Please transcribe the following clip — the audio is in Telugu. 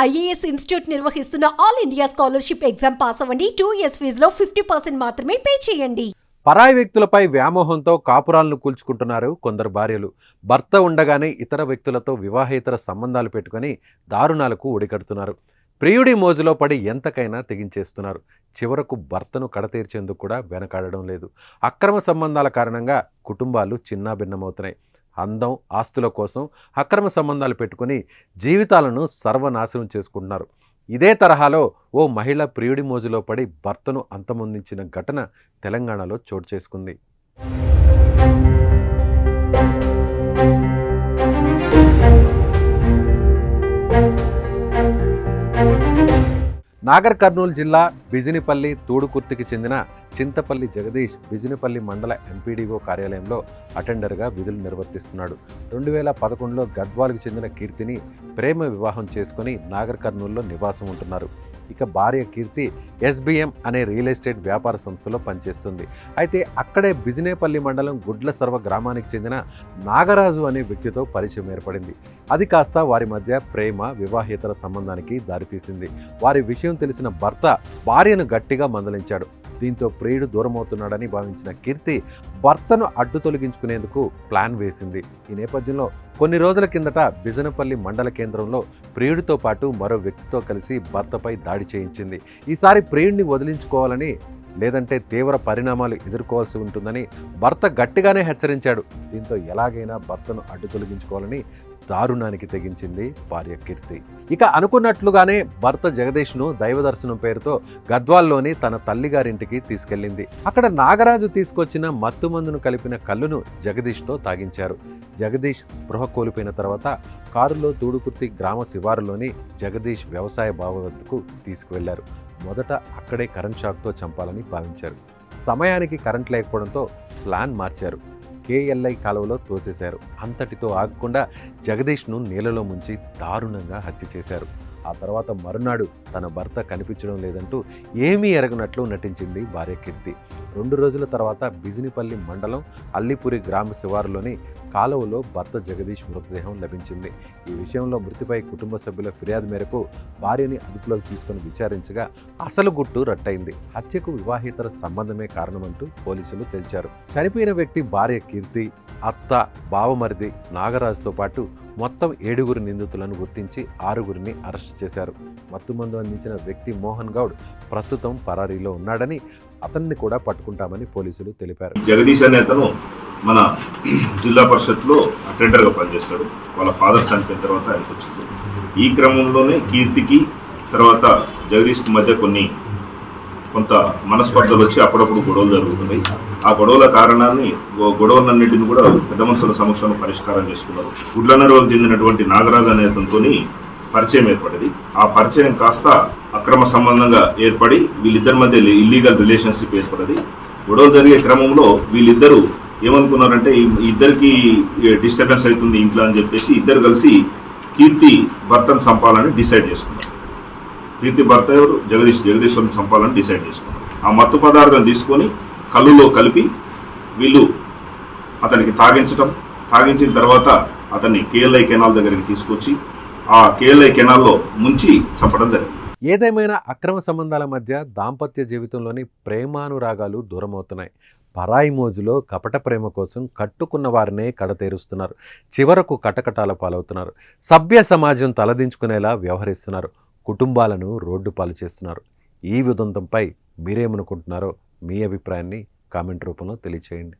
ఐఏఎస్ ఇన్స్టిట్యూట్ నిర్వహిస్తున్న all India scholarship exam pass అవ్వండి. 2 years ఫీజులో 50% మాత్రమే పే చేయండి. పరాయి వ్యక్తులపై వ్యామోహంతో కాపురాలను కూల్చుకుంటున్నారు కొందరు భార్యలు. భర్త ఉండగానే ఇతర వ్యక్తులతో వివాహేతర సంబంధాలు పెట్టుకొని దారుణాలకు ఒడికడుతున్నారు. ప్రియుడి మోజులో పడి ఎంతకైనా తెగించేస్తున్నారు. చివరకు భర్తను కడతీర్చేందుకు కూడా వెనకాడడం లేదు. అక్రమ సంబంధాల కారణంగా కుటుంబాలు చిన్నాభిన్నమవుతున్నాయి. అందం, ఆస్తుల కోసం అక్రమ సంబంధాలు పెట్టుకుని జీవితాలను సర్వనాశనం చేసుకుంటున్నారు. ఇదే తరహాలో ఓ మహిళ ప్రియుడి మోజులో పడి భర్తను అంతమొందించిన ఘటన తెలంగాణలో చోటు చేసుకుంది. నాగర్ కర్నూలు జిల్లా బిజినిపల్లి తూడుకుర్తికి చెందిన చింతపల్లి జగదీష్ బిజినిపల్లి మండల ఎంపీడీఓ కార్యాలయంలో అటెండర్గా విధులు నిర్వర్తిస్తున్నాడు. 2011లో గద్వాలకు చెందిన కీర్తిని ప్రేమ వివాహం చేసుకుని నాగర్ కర్నూలులో నివాసం ఉంటున్నారు. ఇక భార్య కీర్తి SBM అనే రియల్ ఎస్టేట్ వ్యాపార సంస్థలో పనిచేస్తుంది. అయితే అక్కడే బిజినేపల్లి మండలం గుడ్ల సర్వ గ్రామానికి చెందిన నాగరాజు అనే వ్యక్తితో పరిచయం ఏర్పడింది. అది కాస్త వారి మధ్య ప్రేమ, వివాహేతర సంబంధానికి దారితీసింది. వారి విషయం తెలిసిన భర్త భార్యను గట్టిగా మందలించాడు. దీంతో ప్రియుడు దూరమవుతున్నాడని భావించిన కీర్తి భర్తను అడ్డు తొలగించుకునేందుకు ప్లాన్ వేసింది. ఈ నేపథ్యంలో కొన్ని రోజుల కిందట బిజినపల్లి మండల కేంద్రంలో ప్రియుడితో పాటు మరో వ్యక్తితో కలిసి భర్తపై దాడి చేయించింది. ఈసారి ప్రియుడిని వదిలించుకోవాలని, లేదంటే తీవ్ర పరిణామాలు ఎదుర్కోవాల్సి ఉంటుందని భర్త గట్టిగానే హెచ్చరించాడు. దీంతో ఎలాగైనా భర్తను అడ్డు తొలగించుకోవాలని దారుణానికి తెగించింది భార్య కీర్తి. ఇక అనుకున్నట్లుగానే భర్త జగదీష్ను దైవ దర్శనం పేరుతో గద్వాల్లోని తన తల్లిగారింటికి తీసుకెళ్లింది. అక్కడ నాగరాజు తీసుకొచ్చిన మత్తుమందును కలిపిన కల్లును జగదీష్తో తాగించారు. జగదీష్ స్పృహ కోల్పోయిన తర్వాత కారులో తూడుకుర్తి గ్రామ శివారులోని జగదీష్ వ్యవసాయ బావి వద్దకు తీసుకువెళ్లారు. మొదట అక్కడే కరెంట్ షాక్తో చంపాలని భావించారు. సమయానికి కరెంట్ లేకపోవడంతో ప్లాన్ మార్చారు. KLI కాలువలో తోసేశారు. అంతటితో ఆగకుండా జగదీష్ను నీళ్ళలో ముంచి దారుణంగా హత్య చేశారు. ఆ తర్వాత మరునాడు తన భర్త కనిపించడం లేదంటూ ఏమీ ఎరగనట్లు నటించింది భార్య కీర్తి. 2 రోజుల తర్వాత బిజినిపల్లి మండలం అల్లిపురి గ్రామ శివారులోని కాలువలో భర్త జగదీష్ మృతదేహం లభించింది. ఈ విషయంలో మృతిపై కుటుంబ సభ్యుల ఫిర్యాదు మేరకు భార్యని అదుపులోకి తీసుకుని విచారించగా అసలు గుట్టు రట్టయింది. హత్యకు వివాహేతర సంబంధమే కారణమంటూ పోలీసులు తేల్చారు. చనిపోయిన వ్యక్తి భార్య కీర్తి, అత్త, బావమరిది నాగరాజుతో పాటు మొత్తం 7 నిందితులను గుర్తించి 6 అరెస్ట్ చేశారు. మత్తుమందు అందించిన వ్యక్తి మోహన్ గౌడ్ ప్రస్తుతం పరారీలో ఉన్నాడని, అతన్ని కూడా పట్టుకుంటామని పోలీసులు తెలిపారు. జగదీష్ అనే అతను మన జిల్లా పరిషత్లో అటెండర్గా పనిచేస్తాడు. వాళ్ళ ఫాదర్ చనిపోయిన తర్వాత ఆయనకు వచ్చింది. ఈ క్రమంలోనే కీర్తికి తర్వాత జగదీష్కి మధ్య కొంత మనస్పర్ధలు వచ్చి అప్పుడప్పుడు గొడవలు జరుగుతున్నాయి. ఆ గొడవల కారణాన్ని గొడవలన్నింటినీ కూడా పెద్ద మనుషుల సమక్షంలో పరిష్కారం చేసుకున్నారు. గుడ్లనరువుకు చెందినటువంటి నాగరాజు అనే అతనితో పరిచయం ఏర్పడింది. ఆ పరిచయం కాస్త అక్రమ సంబంధంగా ఏర్పడి వీళ్ళిద్దరి మధ్య ఇల్లీగల్ రిలేషన్షిప్ ఏర్పడింది. గొడవలు జరిగే క్రమంలో వీళ్ళిద్దరూ ఏమనుకున్నారంటే ఇద్దరికి డిస్టర్బెన్స్ అవుతుంది ఇంట్లో అని చెప్పేసి ఇద్దరు కలిసి కీర్తి భర్తను చంపాలని డిసైడ్ చేసుకున్నారు. కీర్తి భర్త ఎవరు? జగదీశ్వరుని చంపాలని డిసైడ్ చేసుకున్నారు. ఆ మత్తు పదార్థం తీసుకొని కళ్ళులో కలిపి వీళ్ళు అతనికి తాగించిన తర్వాత అతన్ని KLI కెనాల్ దగ్గరికి తీసుకొచ్చి ఆ KLI కెనాల్లో ముంచి చంపడం జరిగింది. ఏదేమైనా అక్రమ సంబంధాల మధ్య దాంపత్య జీవితంలోని ప్రేమానురాగాలు దూరమవుతున్నాయి. పరాయి మోజులో కపట ప్రేమ కోసం కట్టుకున్న వారినే కడతేరుస్తున్నారు. చివరకు కటకటాల పాలవుతున్నారు. సభ్య సమాజం తలదించుకునేలా వ్యవహరిస్తున్నారు. కుటుంబాలను రోడ్డు పాలు చేస్తున్నారు. ఈ ఉదంతంపై మీరేమనుకుంటున్నారో మీ అభిప్రాయాన్ని కామెంట్ రూపంలో తెలియచేయండి.